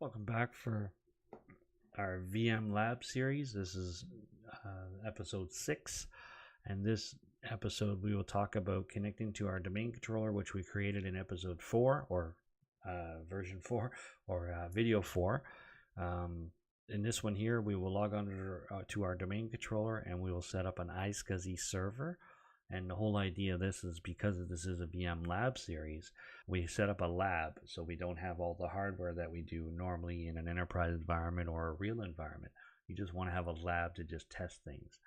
Welcome back for our VM Lab series. This is episode 6, and this episode we will talk about connecting to our domain controller, which we created in episode 4 or version 4 or video 4. In this one here, we will log on to our domain controller and we will set up an iSCSI server. And the whole idea of this is because this is a VM Lab series, we set up a lab so we don't have all the hardware that we do normally in an enterprise environment or a real environment. You just want to have a lab to just test things.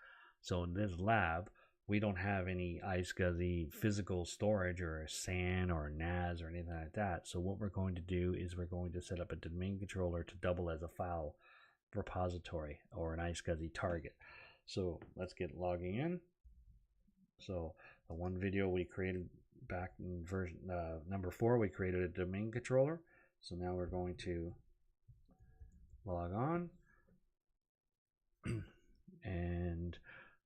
So in this lab, we don't have any iSCSI physical storage or a SAN or a NAS or anything like that. So what we're going to do is we're going to set up a domain controller to double as a file repository or an iSCSI target. So let's get logging in. So the one video we created back in version number 4, we created a domain controller. So now we're going to log on, and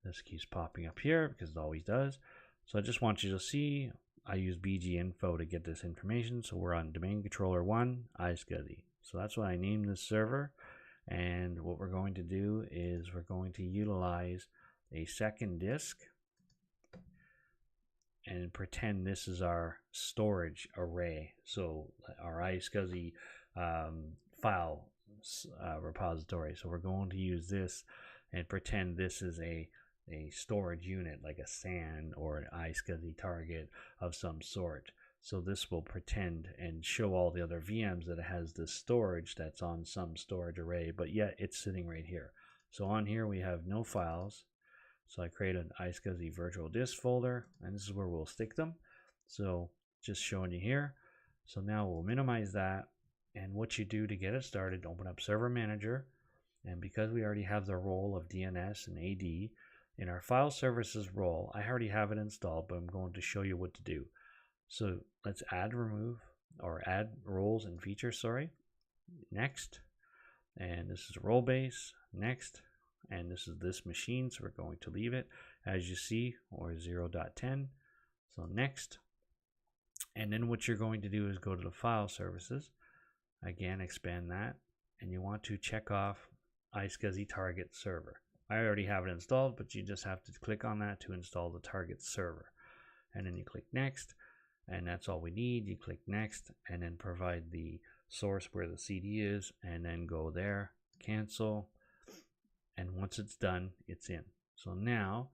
this keeps popping up here because it always does. So I just want you to see I use BG info to get this information. So we're on domain controller 1 iSCSI. So that's what I named this server. And what we're going to do is we're going to utilize a second disk and pretend this is our storage array. So our iSCSI file repository. So we're going to use this and pretend this is a storage unit like a SAN or an iSCSI target of some sort. So this will pretend and show all the other VMs that it has this storage that's on some storage array, but yet it's sitting right here. So on here we have no files. So I create an iSCSI virtual disk folder, and this is where we'll stick them. So just showing you here. So now we'll minimize that, and what you do to get it started, open up Server Manager, and because we already have the role of DNS and AD in our file services role, I already have it installed, but I'm going to show you what to do. So let's add roles and features, next, and this is role base, next. And this is this machine, so we're going to leave it as you see, or 0.10. So next, and then what you're going to do is go to the file services, again expand that, and you want to check off iSCSI target server. I already have it installed, but you just have to click on that to install the target server, and then you click next, and that's all we need. You click next and then provide the source where the CD is, and then go there, cancel. And once it's done, it's in. So now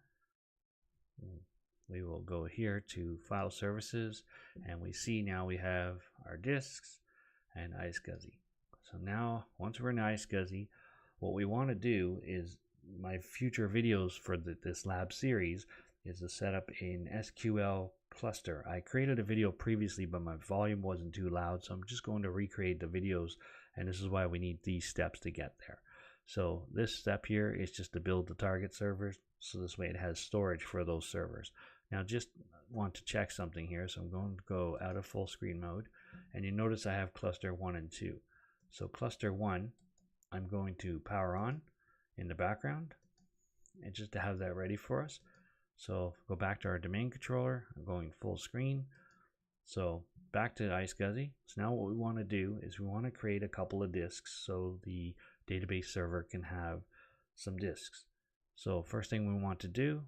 we will go here to File Services, and we see now we have our disks and iSCSI. So now, once we're in iSCSI, what we want to do is, my future videos for this lab series is to set up an SQL cluster. I created a video previously, but my volume wasn't too loud, so I'm just going to recreate the videos, and this is why we need these steps to get there. So this step here is just to build the target servers, so this way it has storage for those servers. Now just want to check something here, so I'm going to go out of full screen mode, and you notice I have cluster 1 and 2. So cluster 1, I'm going to power on in the background, and just to have that ready for us. So go back to our domain controller, I'm going full screen. So back to iSCSI. So now what we want to do is we want to create a couple of disks so the database server can have some disks. So first thing we want to do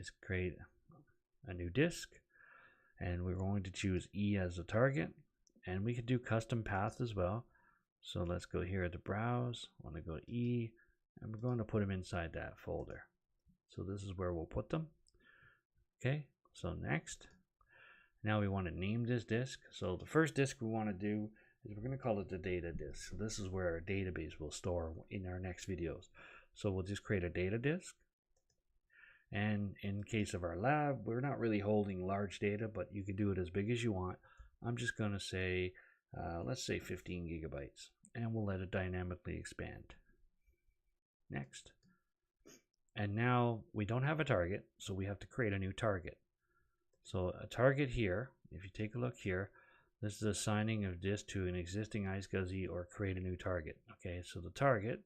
is create a new disk, and we're going to choose E as a target, and we could do custom path as well. So let's go here to browse, I want to go E, and we're going to put them inside that folder. So this is where we'll put them. Okay, so next, now we want to name this disk. So the first disk we want to do is we're going to call it the data disk. So this is where our database will store in our next videos. So we'll just create a data disk. And in case of our lab, we're not really holding large data, but you can do it as big as you want. I'm just going to say, let's say 15 gigabytes, and we'll let it dynamically expand. Next. And now we don't have a target, so we have to create a new target. So a target here, if you take a look here, this is assigning a disk to an existing iSCSI or create a new target. Okay, so the target,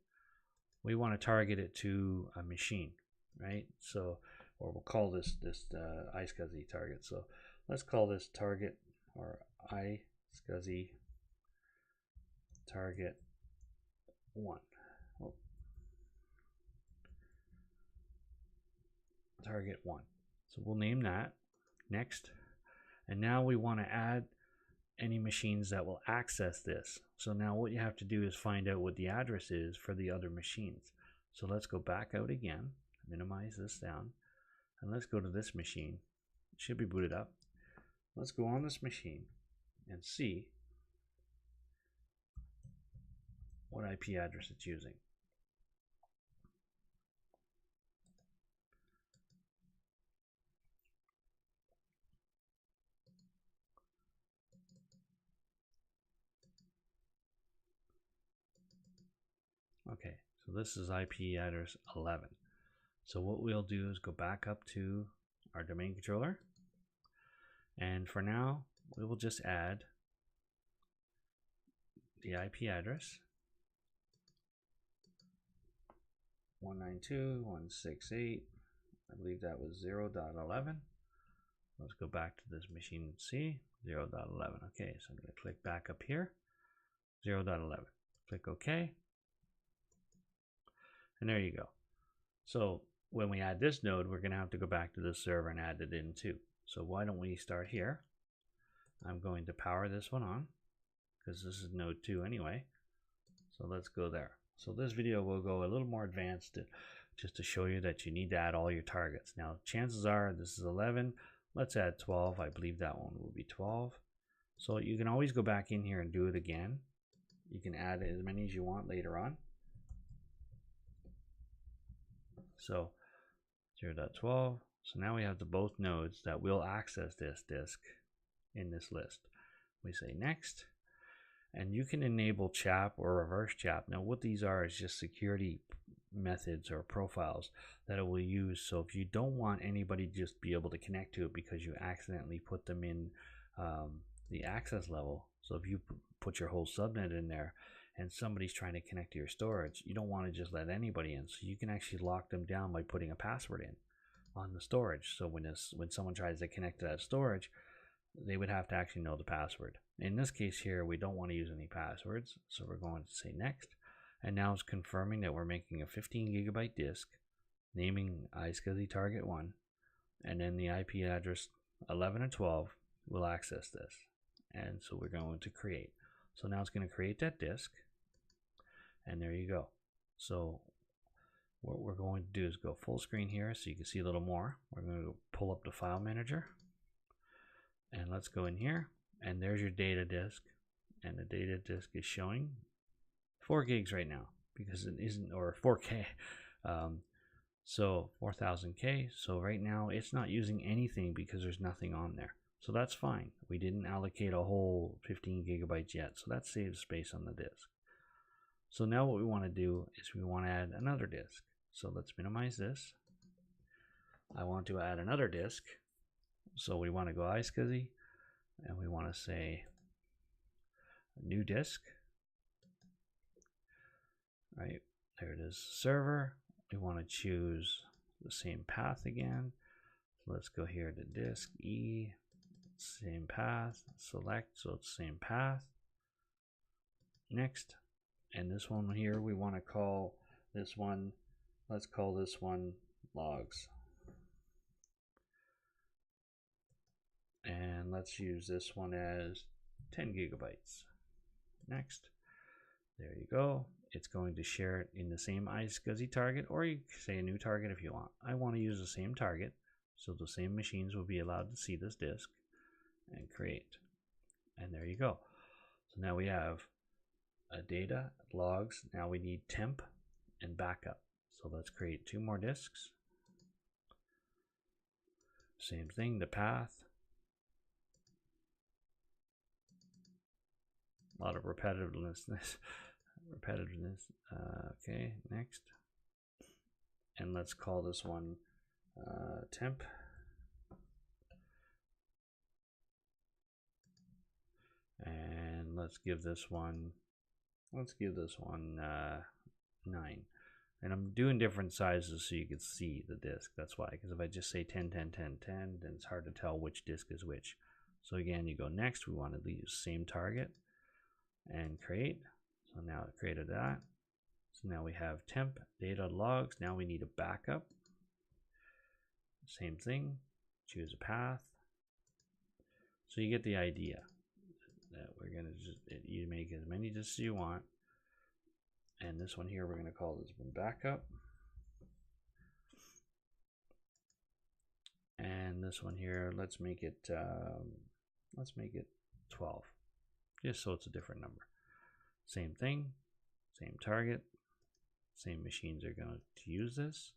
we want to target it to a machine, right? So, or we'll call this iSCSI target. So let's call this target or iSCSI target 1. Oh, target 1. So we'll name that. Next. And now we want to add any machines that will access this. So now what you have to do is find out what the address is for the other machines. So let's go back out again, minimize this down, and let's go to this machine. It should be booted up. Let's go on this machine and see what IP address it's using. Okay, so this is IP address 11. So what we'll do is go back up to our domain controller, and for now we will just add the IP address 192.168. I believe that was 0.11. Let's go back to this machine and see 0.11. Okay, so I'm going to click back up here, 0.11. Click OK. And there you go. So when we add this node, we're going to have to go back to this server and add it in too. So why don't we start here? I'm going to power this one on because this is node 2 anyway. So let's go there. So this video will go a little more advanced just to show you that you need to add all your targets. Now chances are this is 11. Let's add 12. I believe that one will be 12. So you can always go back in here and do it again. You can add as many as you want later on. So 0.12. So now we have the both nodes that will access this disk in this list. We say next, and you can enable chap or reverse chap. Now what these are is just security methods or profiles that it will use. So if you don't want anybody to just be able to connect to it because you accidentally put them in the access level, so if you put your whole subnet in there and somebody's trying to connect to your storage, you don't want to just let anybody in. So you can actually lock them down by putting a password in on the storage. So when someone tries to connect to that storage, they would have to actually know the password. In this case here, we don't want to use any passwords. So we're going to say next. And now it's confirming that we're making a 15 gigabyte disk, naming iSCSI target 1, and then the IP address 11 and 12 will access this. And so we're going to create. So now it's going to create that disk, and there you go. So what we're going to do is go full screen here so you can see a little more. We're going to pull up the file manager, and let's go in here, and there's your data disk, and the data disk is showing 4 gigs right now because it isn't, or 4K. So 4000K. So right now it's not using anything because there's nothing on there. So that's fine. We didn't allocate a whole 15 gigabytes yet, so that saves space on the disk. So now what we want to do is we want to add another disk. So let's minimize this. I want to add another disk. So we want to go iSCSI, and we want to say new disk. Right, there it is, server. We want to choose the same path again. So let's go here to disk E. Same path, select, so it's same path. Next, and this one here we want to call this one, let's call this one logs. And let's use this one as 10 gigabytes. Next, there you go. It's going to share it in the same iSCSI target, or you can say a new target if you want. I want to use the same target, so the same machines will be allowed to see this disk. And create, and there you go. So now we have a data, logs. Now we need temp and backup. So let's create 2 more disks. Same thing, the path. A lot of repetitiveness. Okay, next, and let's call this one temp. And let's give this one 9. And I'm doing different sizes so you can see the disk. That's why, because if I just say 10, 10, 10, 10, then it's hard to tell which disk is which. So again, you go next. We want to use same target and create. So now it created that. So now we have temp data logs. Now we need a backup. Same thing, choose a path. So you get the idea that we're going to just, you make as many disks as you want. And this one here, we're going to call this one backup. And this one here, let's make it 12, just so it's a different number. Same thing, same target, same machines are going to use this.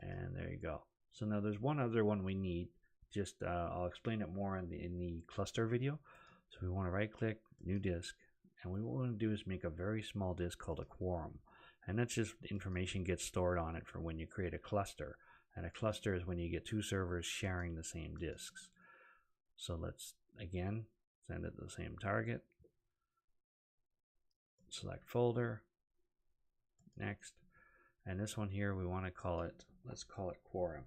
And there you go. So now there's one other one we need. Just I'll explain it more in the cluster video. So we want to right click, new disk, and what we want to do is make a very small disk called a quorum, and that's just information gets stored on it for when you create a cluster. And a cluster is when you get two servers sharing the same disks. So let's again send it to the same target, select folder, next, and this one here we want to call it, let's call it quorum.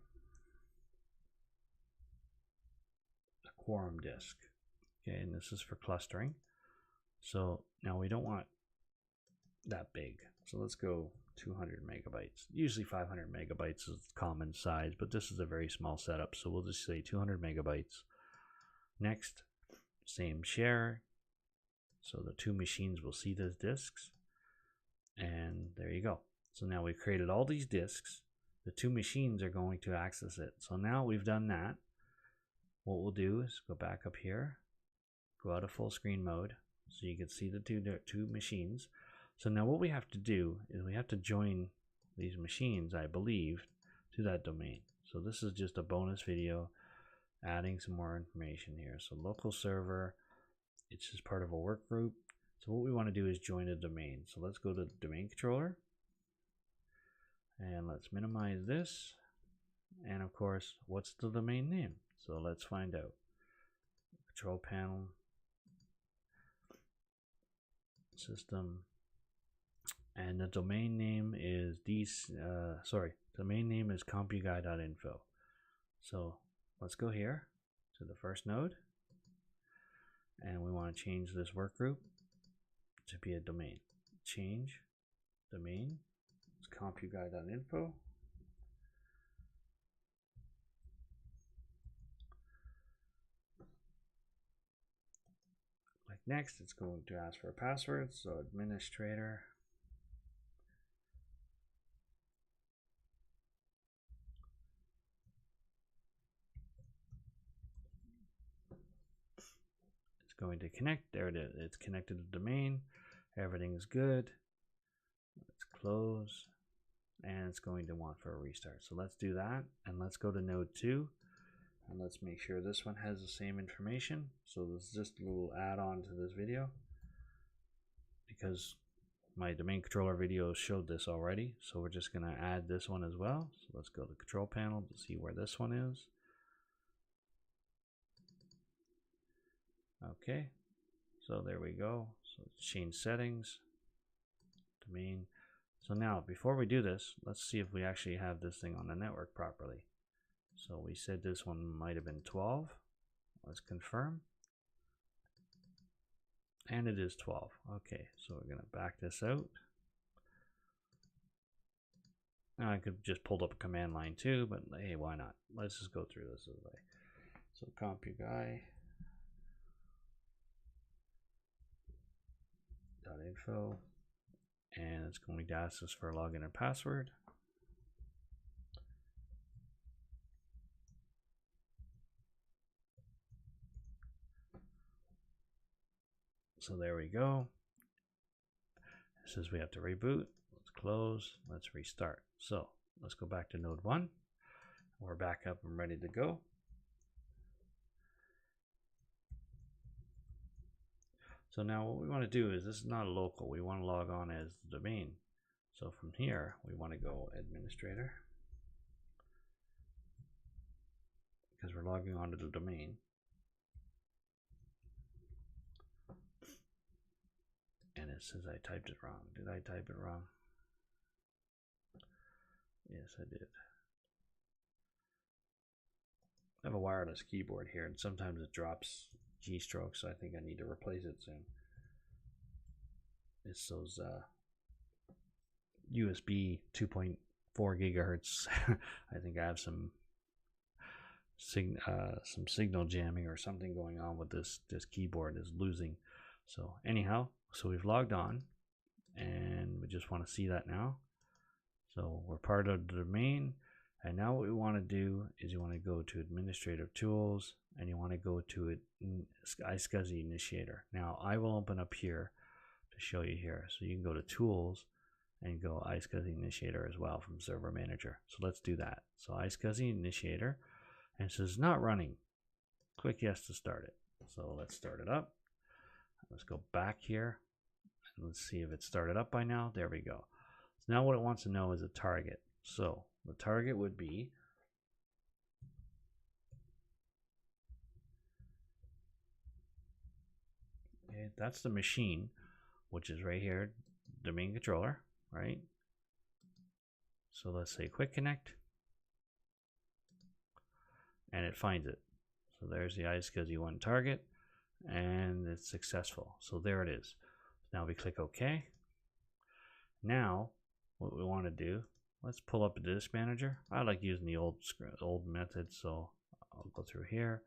Quorum disk. Okay, and this is for clustering. So now we don't want that big. So let's go 200 megabytes. Usually 500 megabytes is common size, but this is a very small setup. So we'll just say 200 megabytes. Next, same share. So the two machines will see those disks. And there you go. So now we've created all these disks. The two machines are going to access it. So now we've done that. What we'll do is go back up here, go out of full screen mode so you can see the two machines. So now what we have to do is we have to join these machines, I believe, to that domain. So this is just a bonus video adding some more information here. So local server, it's just part of a work group. So what we want to do is join a domain. So let's go to the domain controller and let's minimize this. And of course, what's the domain name? So let's find out. Control panel, system, and the domain name is domain name is compuguy.info. So let's go here to the first node, and we want to change this work group to be a domain. Change domain, it's compuguy.info. Next, it's going to ask for a password, so administrator. It's going to connect. There it is. It's connected to the domain. Everything is good. Let's close. And it's going to want for a restart. So let's do that. And let's go to node 2. And let's make sure this one has the same information. So this is just a little add-on to this video, because my domain controller video showed this already. So we're just going to add this one as well. So let's go to the control panel to see where this one is. Okay, so there we go. So let's change settings, domain. So now before we do this, let's see if we actually have this thing on the network properly. So we said this one might have been 12. Let's confirm. And it is 12. Okay, so we're going to back this out. Now I could just pull up a command line too, but hey, why not? Let's just go through this way. So compuguy.info, and it's going to ask us for a login and password. So there we go. It says we have to reboot. Let's close. Let's restart. So let's go back to node 1. We're back up and ready to go. So now what we want to do is, this is not a local. We want to log on as the domain. So from here, we want to go administrator, because we're logging onto the domain. And it says I typed it wrong. Did I type it wrong? Yes, I did. I have a wireless keyboard here, and sometimes it drops keystrokes, so I think I need to replace it soon. It's those USB 2.4 gigahertz. I think I have some signal jamming or something going on with this keyboard is losing. So anyhow, so we've logged on and we just want to see that now. So we're part of the domain, and now what we want to do is you want to go to Administrative Tools and you want to go to iSCSI Initiator. Now I will open up here to show you here. So you can go to Tools and go iSCSI Initiator as well from Server Manager. So let's do that. So iSCSI Initiator, and it says not running. Click yes to start it. So let's start it up. Let's go back here and let's see if it started up by now. There we go. So now what it wants to know is a target. So the target would be that's the machine, which is right here, the main controller, right? So let's say quick connect, and it finds it. So there's the iSCSI 1 target, and it's successful. So there it is. Now we click OK. Now what we want to do, let's pull up the disk manager. I like using the old method, so I'll go through here,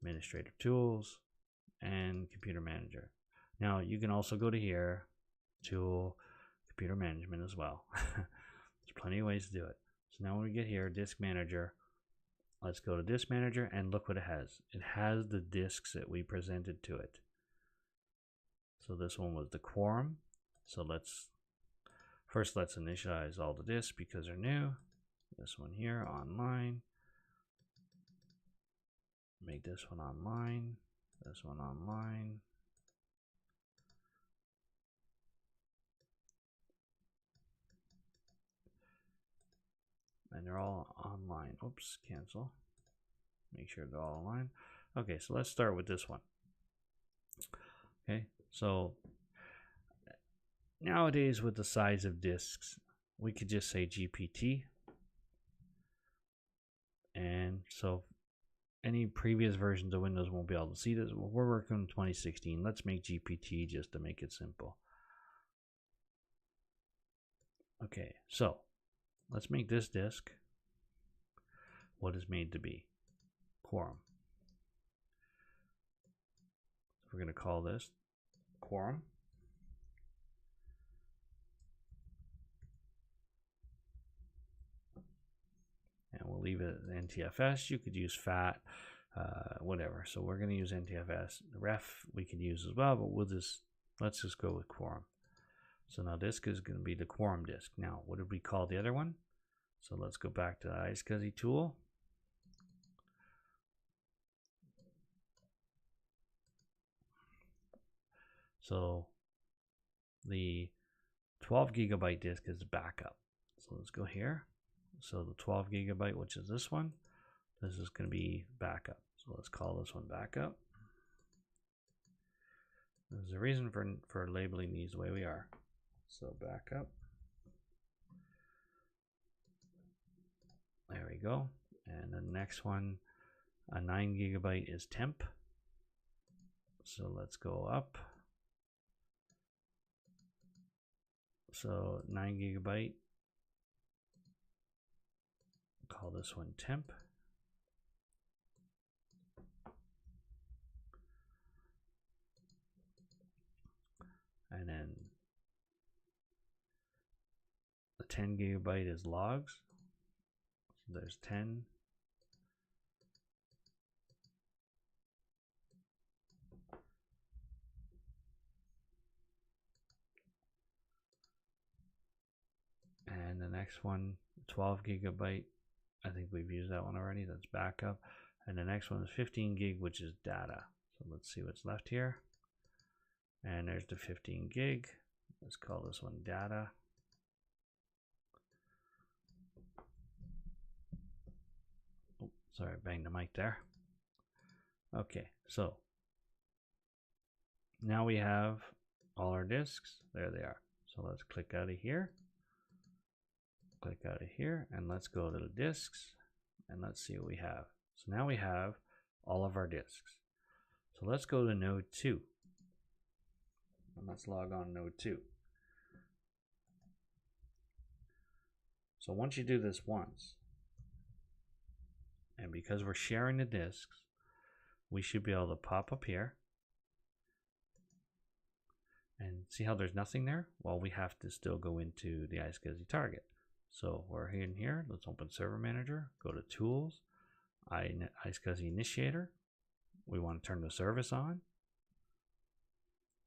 Administrative Tools, and Computer Manager. Now you can also go to here, Tool, Computer Management as well. There's plenty of ways to do it. So now when we get here, Disk Manager, let's go to Disk Manager and look what it has. It has the disks that we presented to it. So this one was the quorum. So let's initialize all the disks because they're new. This one here, online. Make this one online. This one online. And they're all online. Oops, cancel. Make sure they're all online. Okay, so let's start with this one. Okay, so nowadays with the size of disks, we could just say GPT. And so any previous versions of Windows won't be able to see this. We're working on 2016. Let's make GPT just to make it simple. Okay, so let's make this disk what is made to be, quorum. So we're going to call this quorum. And we'll leave it at NTFS. You could use FAT, whatever. So we're going to use NTFS. The ref we could use as well, but let's just go with quorum. So now this is going to be the quorum disk. Now, what did we call the other one? So let's go back to the iSCSI tool. So the 12 gigabyte disk is backup. So let's go here. So the 12 gigabyte, which is this one, this is going to be backup. So let's call this one backup. There's a reason for labeling these the way we are. So backup. There we go. And the next one, a 9 gigabyte is temp. So let's go up. So 9 gigabyte. Call this one temp. And then the 10 gigabyte is logs. So there's 10. And the next one, 12 gigabyte. I think we've used that one already. That's backup. And the next one is 15 gig, which is data. So let's see what's left here. And there's the 15 gig. Let's call this one data. Oh, sorry, I banged the mic there. Okay, so now we have all our disks. There they are. So let's click out of here. Click out of here and let's go to the disks and let's see what we have. So now we have all of our disks. So let's go to node 2 and let's log on node 2. So once you do this once, and because we're sharing the disks, we should be able to pop up here and see how there's nothing there? Well, we have to still go into the iSCSI target. So we're in here, let's open Server Manager, go to Tools, iSCSI Initiator. We want to turn the service on.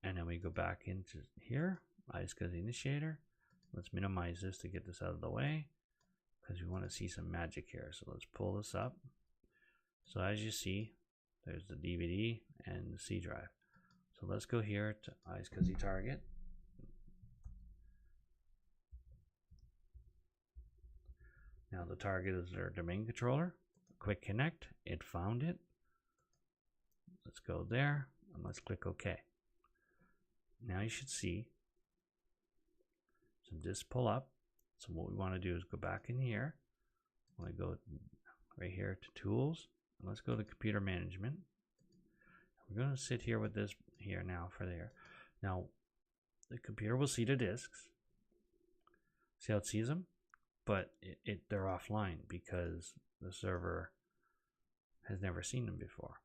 And then we go back into here, iSCSI Initiator. Let's minimize this to get this out of the way because we want to see some magic here. So let's pull this up. So as you see, there's the DVD and the C drive. So let's go here to iSCSI target. Now the target is our domain controller. Quick connect, it found it. Let's go there and let's click OK. Now you should see some disks pull up. So what we want to do is go back in here. I want to go right here to Tools, and let's go to Computer Management. We're going to sit here with this here now for there. Now the computer will see the disks. See how it sees them? But they're offline because the server has never seen them before.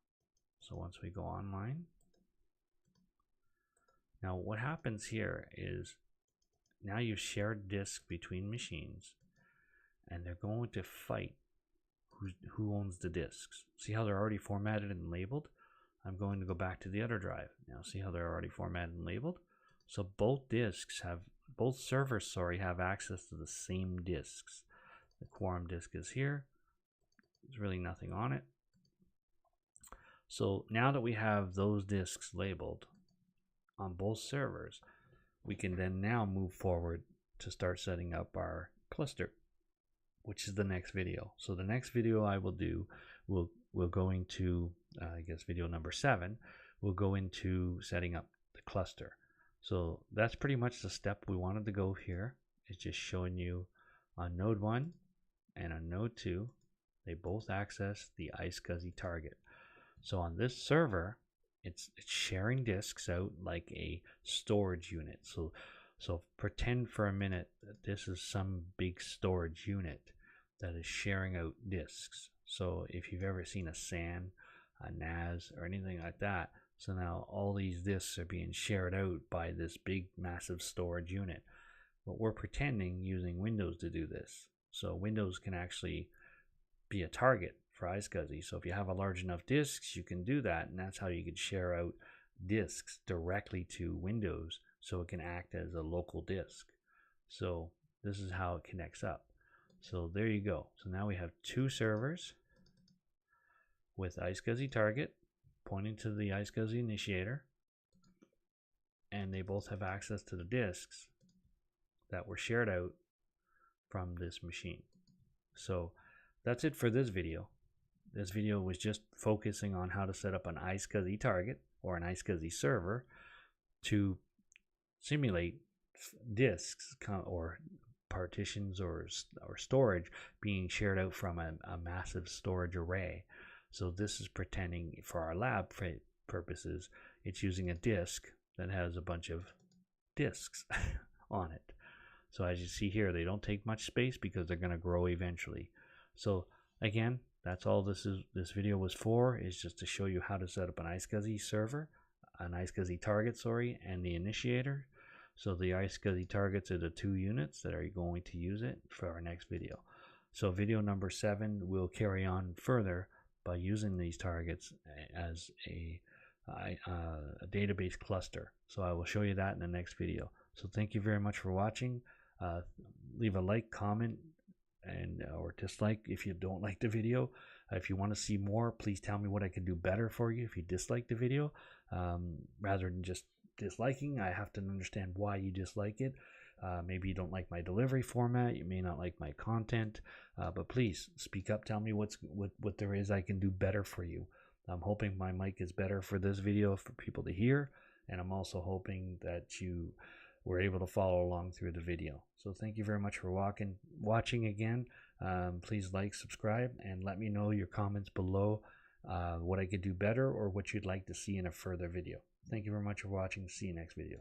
So once we go online, now what happens here is now you've shared disks between machines and they're going to fight who owns the disks. See how they're already formatted and labeled? I'm going to go back to the other drive. Now see how they're already formatted and labeled? So both servers have access to the same disks. The quorum disk is here. There's really nothing on it. So now that we have those disks labeled on both servers, we can then now move forward to start setting up our cluster, which is the next video. So the next video I will do, we'll go into, I guess video number 7, we'll go into setting up the cluster. So that's pretty much the step we wanted to go here. It's just showing you on node 1 and on node 2, they both access the iSCSI target. So on this server, it's sharing disks out like a storage unit. So pretend for a minute that this is some big storage unit that is sharing out disks. So if you've ever seen a SAN, a NAS, or anything like that, so now all these disks are being shared out by this big massive storage unit. But we're pretending using Windows to do this. So Windows can actually be a target for iSCSI. So if you have a large enough disks, you can do that, and that's how you can share out disks directly to Windows so it can act as a local disk. So this is how it connects up. So there you go. So now we have 2 servers with iSCSI target pointing to the iSCSI initiator, and they both have access to the disks that were shared out from this machine. So that's it for this video. This video was just focusing on how to set up an iSCSI target or an iSCSI server to simulate disks or partitions or storage being shared out from a massive storage array. So this is pretending for our lab purposes, it's using a disk that has a bunch of disks on it. So as you see here, they don't take much space because they're going to grow eventually. So again, that's all this video was for, is just to show you how to set up an iSCSI server, an iSCSI target, and the initiator. So the iSCSI targets are the 2 units that are going to use it for our next video. So video number 7 will carry on further by using these targets as a database cluster. So I will show you that in the next video. So thank you very much for watching. Leave a like, comment, and or dislike if you don't like the video. If you want to see more, please tell me what I can do better for you if you dislike the video. Rather than just disliking, I have to understand why you dislike it. Maybe you don't like my delivery format, you may not like my content, but please speak up, tell me what there is I can do better for you. I'm hoping my mic is better for this video for people to hear, and I'm also hoping that you were able to follow along through the video. So thank you very much for watching again. Please like, subscribe, and let me know your comments below what I could do better or what you'd like to see in a further video. Thank you very much for watching. See you next video.